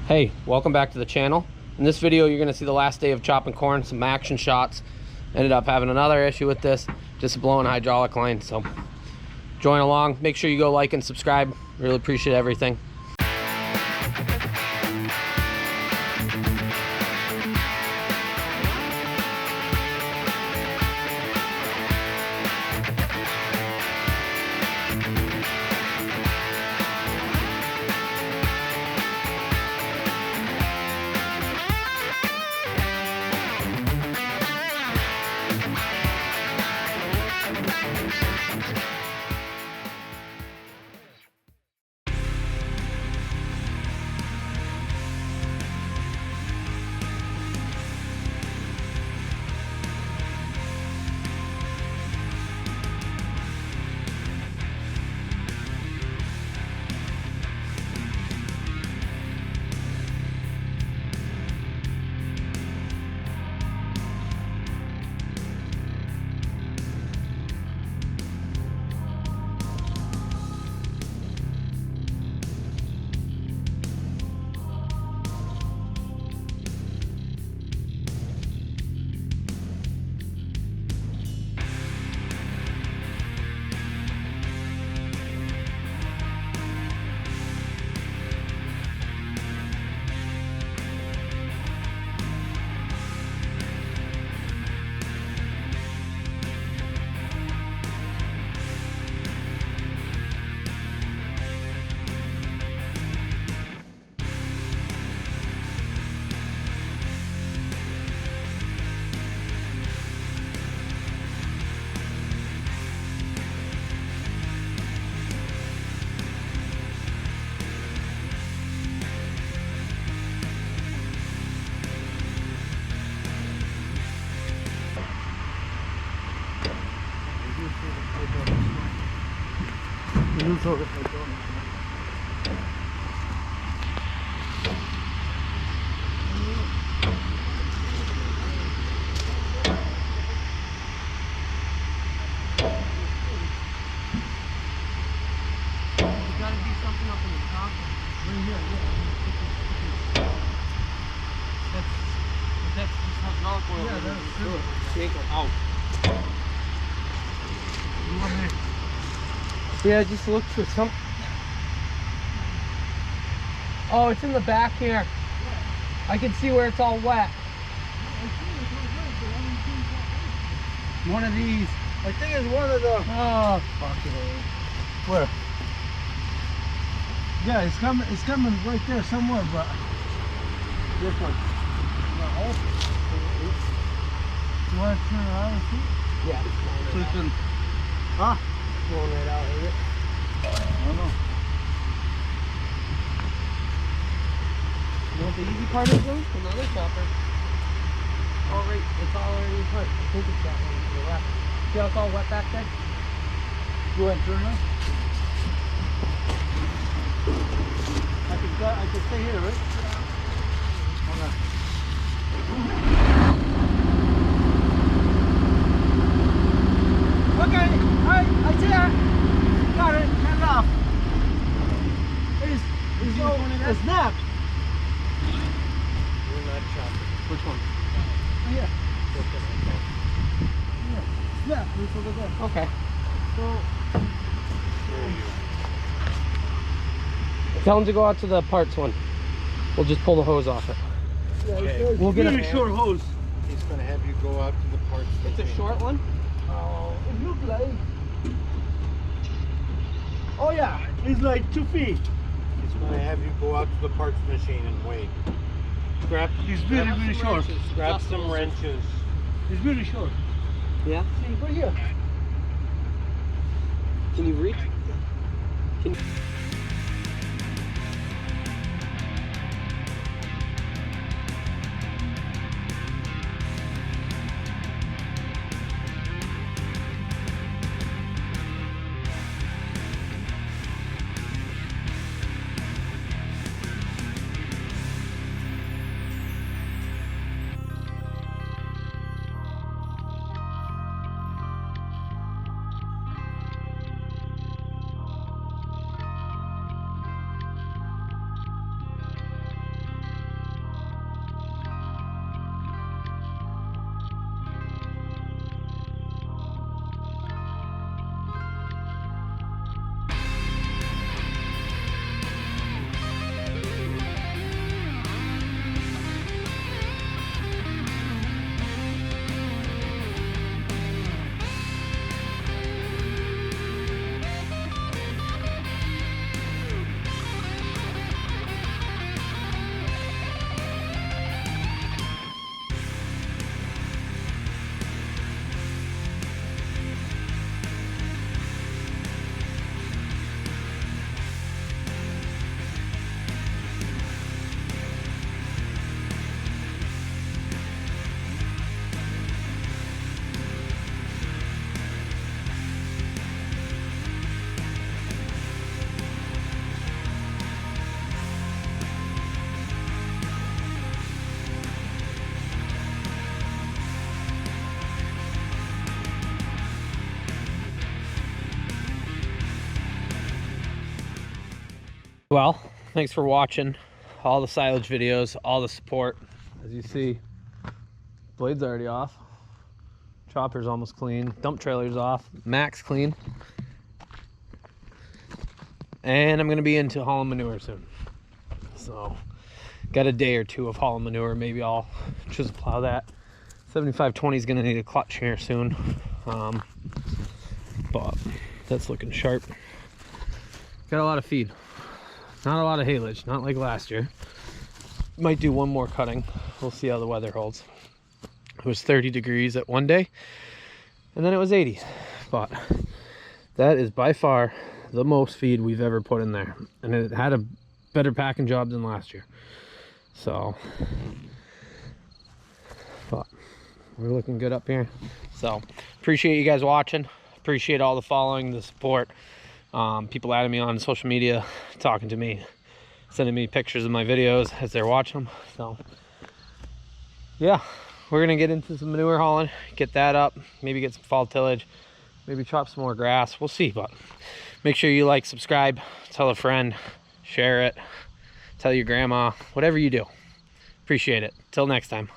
Hey, welcome back to the channel. In this video you're going to see the last day of chopping corn, some action shots. Ended up having another issue with this, just blowing hydraulic line. So join along, make sure you go like and subscribe. Really appreciate everything. Yeah, just look for some. Oh, it's in the back here. I can see where it's all wet. One of these. I think it's one of the. Oh, fuck it. Where? Yeah, it's coming. It's coming right there somewhere, but this one. You want to turn around and see? Yeah. So you can. Huh? Blowing right out, is it? I don't know. You know what the easy part is though? Another chopper. Oh, right, it's already put. I think it's that one to the left. See how it's all wet back there? Go ahead and turn around. I can stay here, right? Hold on. Okay, I see it. Got it. Hand off. It's no, it's snap. We're not chopping. Which one? Yeah. Snap. This over there. Okay. So. Tell him to go out to the parts one. We'll just pull the hose off it. Yeah, Okay. We'll get a short hose. He's going to have you go out to the parts. It's a short one? Oh, it looks like. Oh yeah, it's like 2 feet. He's going to have you go out to the parts machine and weigh. Grab. It's really, really short. Grab some wrenches. It's really short. Yeah? See, right here. Can you reach? Can you... Well, thanks for watching all the silage videos, all the support. As you see, blade's already off, chopper's almost clean, dump trailer's off, max clean, and I'm gonna be into hauling manure soon. So got a day or two of hauling manure. Maybe I'll just plow that. 7520 is gonna need a clutch here soon, but that's looking sharp. Got a lot of feed, not a lot of haylage, not like last year. Might do one more cutting. We'll see how the weather holds. It was 30 degrees at one day, and then it was 80. But that is by far the most feed we've ever put in there, and it had a better packing job than last year. So, but we're looking good up here. So appreciate you guys watching. Appreciate all the following, the support. People adding me on social media, talking to me, sending me pictures of my videos as they're watching them. So yeah, we're gonna get into some manure hauling, get that up, maybe get some fall tillage, maybe chop some more grass. We'll see, but make sure you like, subscribe, tell a friend, share it, tell your grandma, whatever you do. Appreciate it. Till next time.